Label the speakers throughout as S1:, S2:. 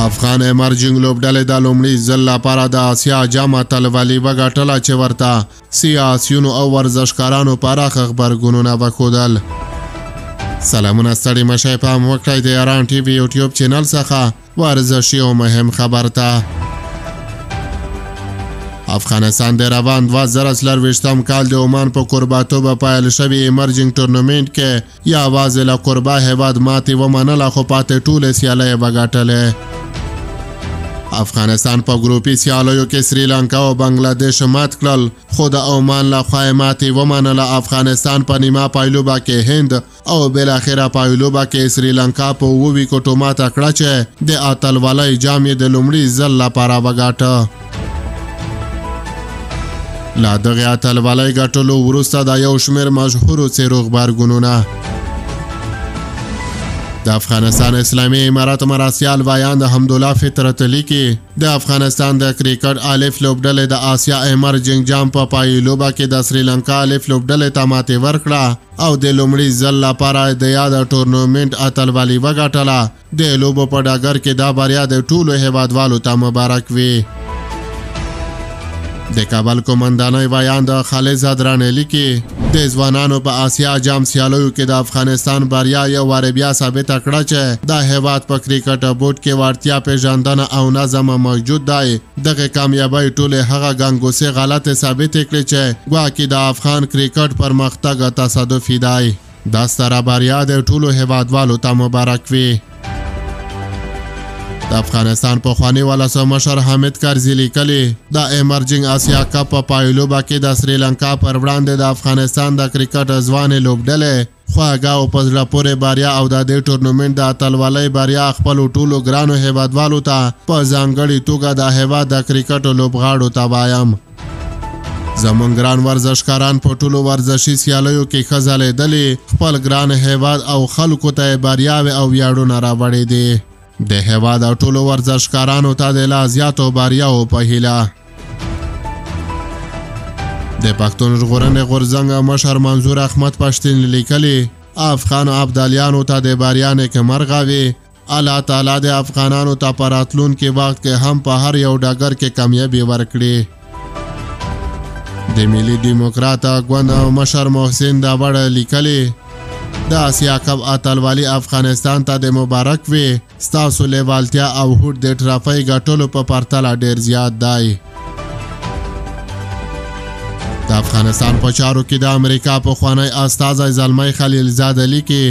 S1: افغان ایمرجنګ لوبډلې د لومړي ځل لپاره د آسیا جام اتلولي وګټله چې ورته سیاسیونو او ورزشکارانو پراخه غبرګونونه وښودل. سلامونه ستړي مشئ پام وکړئ د ایران ټي وي یوټیوب چینل څخه ورزشي او مهم خبر ته. افغانستان د روان 2024 کال د عمان په کورباتوبه پیل شوي ایمرجنګ تورنمنټ کې یوازې له کوربه هیواد ماتې ومنله خو پاتې ټولې سیالۍ وګټلې. افغانستان په ګروپي سیالیو کې سریلانکا او بنگلادیش مات کړل خو د عمان لخوا یې ماتې ومنله. افغانستان په نیمه پایلوبه کې هند او بالاخره پایلوبه کې سریلانکا په 7 ویکټو ماته کړه چې د اتلولۍ جام یې د لومړي ځل لپاره وګاټه. له دغې اتلولۍ ګټلو وروسته د یو شمېر مشهورو څېرو غبرګونونه. د افغانستان اسلامي امارات مراسیال وایان د حمدالله فطرت لیکي د افغانستان د کرکټ الف لوبډلې د آسیا ایمرجنګ جام په پایلوبه کې د سریلانکا الف لوبډلې ته ماتې ورکړه او د لومړي ځل لپاره د یاد تورنمنټ اتلولي وګټله. د لوبو په ډګر کې دا بریا د ټولو هیوادوالو ته مبارک وي. د کابل قومندانۍ ویان د خالد زدرانې لیکي د ځوانانو په آسیا جام سیالیو کې د افغانستان بریا یو وارې بیا ثابته کړه چې د هیواد په کرکټ بورډ کې وړتیا پیژندنه او نظم موجود دی. دغه کامیابۍ ټولې هغه ګنګوسې غلطې ثابتې کړې چې ګواکې د افغان کرکټ پرمختګ تصادفي دی. دا ستره بریا د ټولو هیوادوالو ته مبارک وي. د افغانستان پخوانی ولسمشر حامد کرزي لیکلي د ایمرجنګ آسیا کپ په پایلوبه کې د سریلانکا پر وړاندې د افغانستان د کرکټ ځوانې لوبډلې خواږه او په زړه پورې بریا او د دې ټورنمنټ د اتلولۍ بریا خپلو ټولو ګرانو هیوادوالو ته په ځانګړې توګه د هیواد د کرکټ لوبغاړو ته وایم. زمونږ ګران ورزشکاران په ټولو ورزشي سیالیو کې ښه ځلېدلي خپل ګران هیواد او خلکو ته بریاوې او ویاړونه راوړي دي. د هیواد او ټولو ورزشکارانو ته د لا زیاتو بریاو په هیله. د پښتون ژغورنې غورځنګ مشر منظور احمد پښتین لیکلي افغان ابدالیانو ته د بریا نیکمرغه وي. الله تعالی د افغانانو ته په راتلونکي وخت کې هم په هر یو ډګر کې کامیابي ورکړي. د ملي ډیموکرات ګوند مشر محسن داوړ لیکلي د آسیا کپ اتلولي افغانستان ته د مبارک وي. ستاسو لیوالتیا او هوډ د ټرافۍ ګټلو په پرتله ډیر زیات دی. د افغانستان په چارو کې د امریکا پخوانی استازی زلمی خلیلزاد لیکي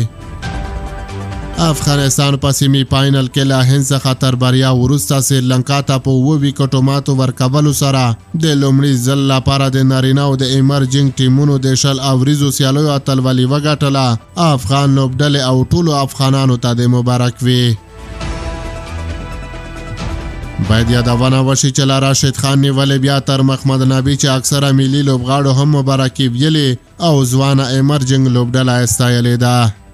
S1: افغانستان په سیمی فاینل کې له هند څخه تر بریا وروسته سریلانکا ته په 7 ویکټو ماتو ورکولو سره د لومړي ځل لپاره د نارینه او د ایمرجنګ ټیمونو د شل اوریزو سیالیو اتلولي وګټله. افغان لوبډلې او ټولو افغانانو ته د مبارک وي. باید یادونه وشي چې له راشد خان نیولې بیا تر محمد نبي چې اکثره ملي لوبغاړو هم مبارکي ویلي او ځوانه ایمرجنګ لوبډله یې ستایلې ده.